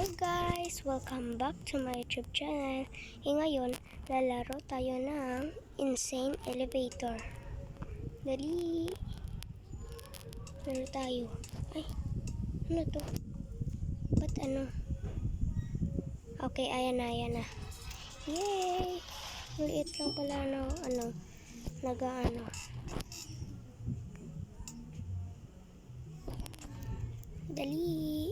Hello guys! Welcome back to my YouTube channel. Ngayon, lalaro tayo ng Insane Elevator. Dali! Laro tayo. Ay! Ano to? Ba't ano? Okay, ayan na. Yay! Maliit lang pala nag-ano. Dali!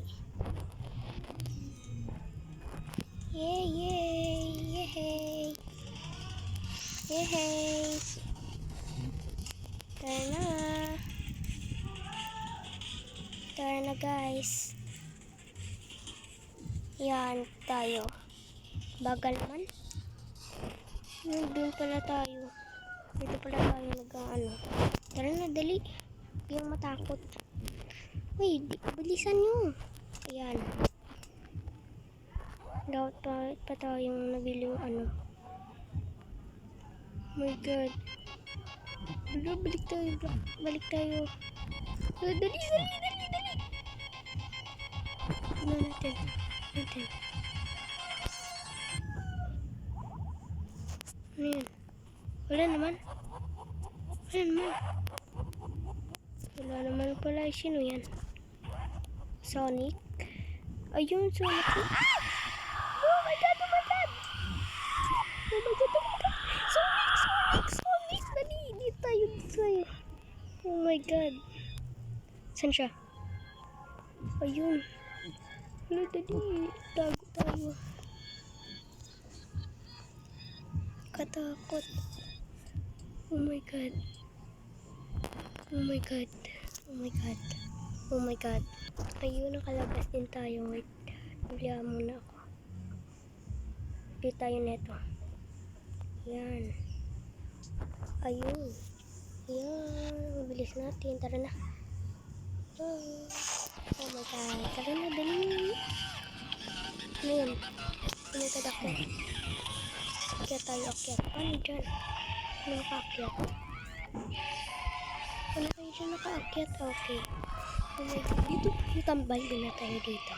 Yay! Tara na guys. Yan tayo. Bagal man. Doon pala tayo. Dito pala tayo nag-ano. Tara na, dali. Yung matakot. Uy, bilisan nyo. Ayan. Dapat pa tayong nabili yung ano. Oh my god. Wala, balik tayo. Dali. Ano natin. Ano yun? Wala naman pala. Sino yan? Sonic? Ayun, Sonic. Oh my god! Sonic! Dali! Dito tayo. Oh my god. Saan siya? Ayun. Wala, dali. Tago tayo. Katakot. Oh my god. Ayun, nakalabas din tayo. Wait. Naglihan muna ako. Dito tayo neto. Yan. Ayun. Mabilis natin. Tara na. Oh my god. Tara na, dali. Ano yun? Ano tadakyat? Akyat tayo. Paano dyan? Ano nakaakyat? Ano kayo dyan nakaakyat? Okay. Oh my god. Dito. Tambal din na tayo dito.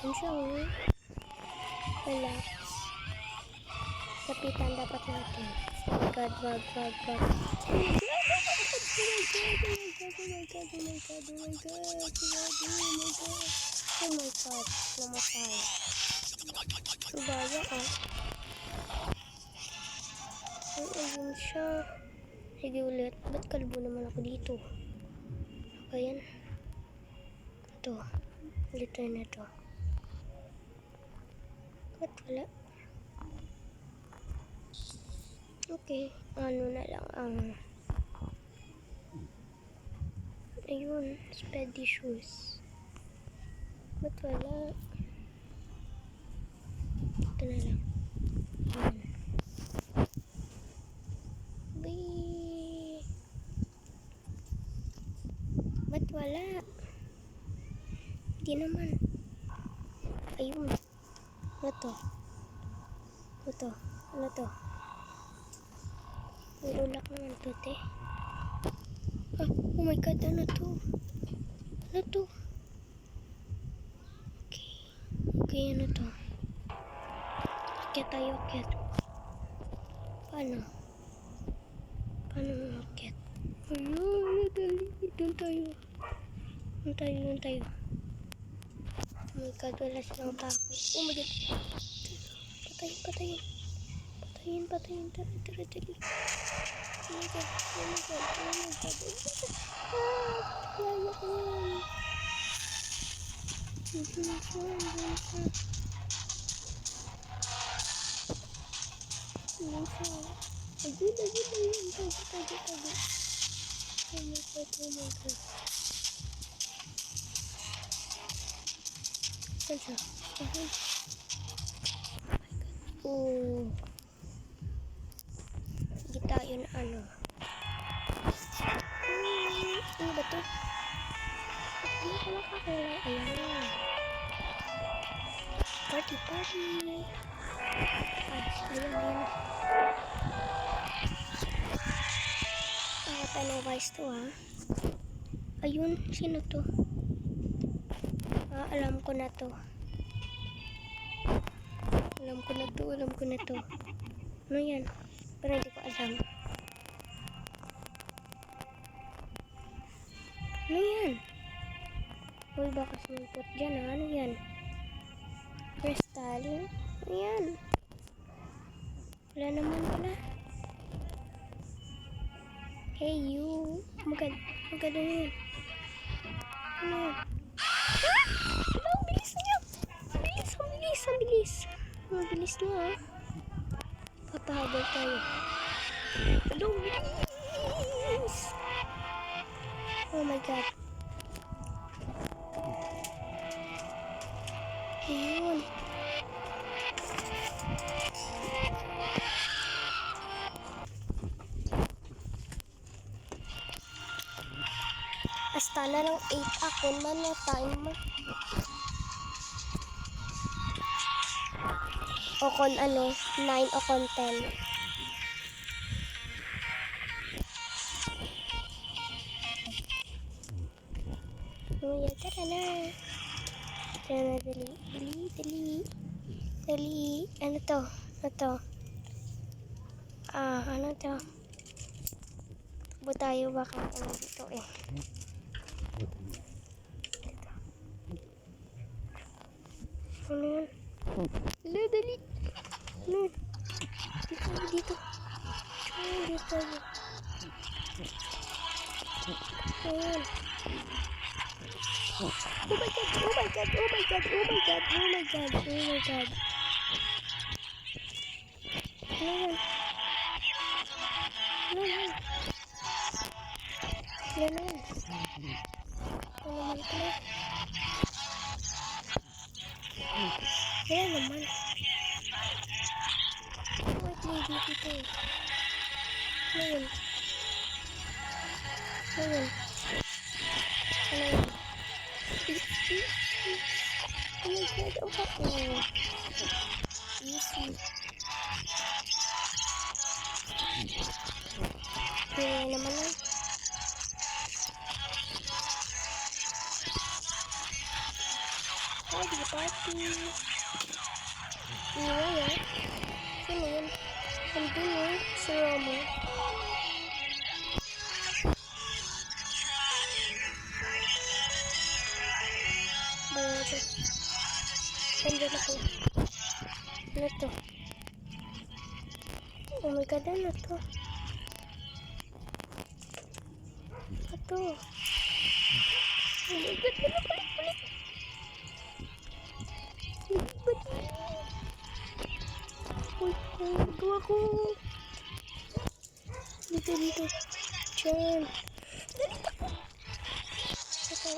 Ano siya? Relax. Kapitan dapat natin. Oh my god. Wag. Oh my god. Namatay. Subaya ah. Ayun siya. Sige ulit. Ba't kalbo naman ako dito? Ayan. Ito. Ulit tayo na ito. Ba't wala? Okay. Ano na lang ang ayun. Speedy shoes. Ba't wala? Ito na lang. Ayan. Ba't wala? Hindi naman. Ayun. Ano to? Ululak naman to, te. Ah, oh my god, ano to? Okay, ano to? Akyat tayo. Paano akyat? Ayun, dali. Doon tayo. Oh my god, wala silang takot. Oh my god. Patayin. Tara, dali. Oh my god. Kaya ko yan. Ayun. Tago. Oh my god. Saan siya? Ayun. Oh. Kita yun ano. Ano ba to? Hindi ko makakala. Ayan. Party. Ayan. Tayo ng vice to ha. Ayun. Sino to? Alam ko na to. Alam ko na to. Ano yan? Pero hindi ko alam. Ano yan? Uy, baka sumipot dyan ha? Ano yan? Crystal? Ano yan? Wala naman pala. Hey you! Oh my god, ano yan? Ano yan? Ah! Ano, ang bilis niya! Ang bilis! Ang bilis niya ha? Papahabol tayo. Ano, ang bilis! Oh my god. Ayun. Hasta na lang 8 ako man na time. O kon ano, 9 o kon 10. Uy, tara na. Tara na, dali. Ano to? Ano to? Takbo tayo, baka ano dito eh. Ano yan? Dali. Ano yan? Dito. Dito. Ayan. Oh my god. Ano yan? Wala naman. Wait, lady dito eh. Ano yun? Oh my god, easy. Kaya naman lang. Hi, di party. Iwan ya. Sino yun? Andun eh, si Romo. Bayo. Andun ako. Ano to? Oh my god, ano to? Ito. Oh my god, balik. Uy, gawa ko. Dito. Diyan. Dali ako. Ito,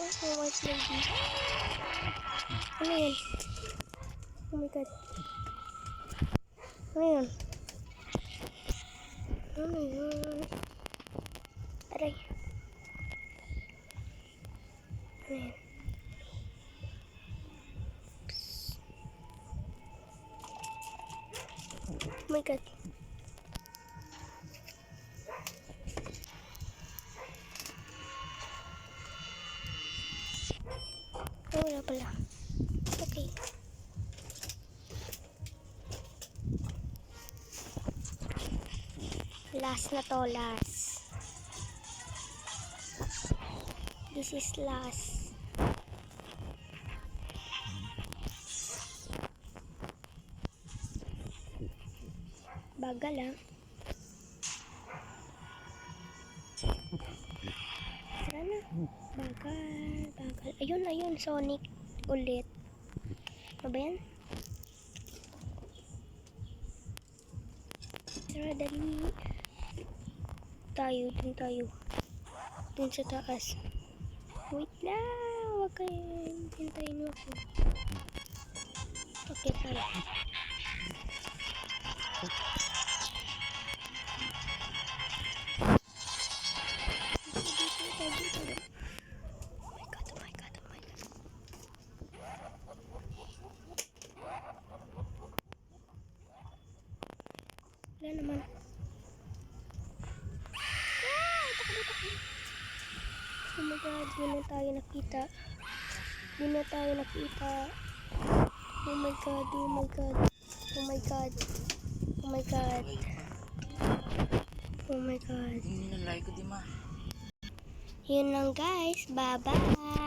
white lady. Ano yan? Oh my god. Ano yan? Aray. Ano yan? Oh my god. Oh, wala pala. Okay. Last na to, last. This is last. Bagal ah. Tara na. Bagal. Ayun, Sonic ulit. Ano ba yan? Tara, dali. Tayo. Dun sa taas. Wait lang. Huwag kayo. Hintayin mo ako. Okay, tayo. Oh my god. Wala naman. Takbo. Oh my god, yun na tayo nakita. Di na tayo nakita. Oh my god, oh my god. Oh my god. Oh my god. Oh my god. Hindi na like ko di ma. Yun lang guys. Bye-bye.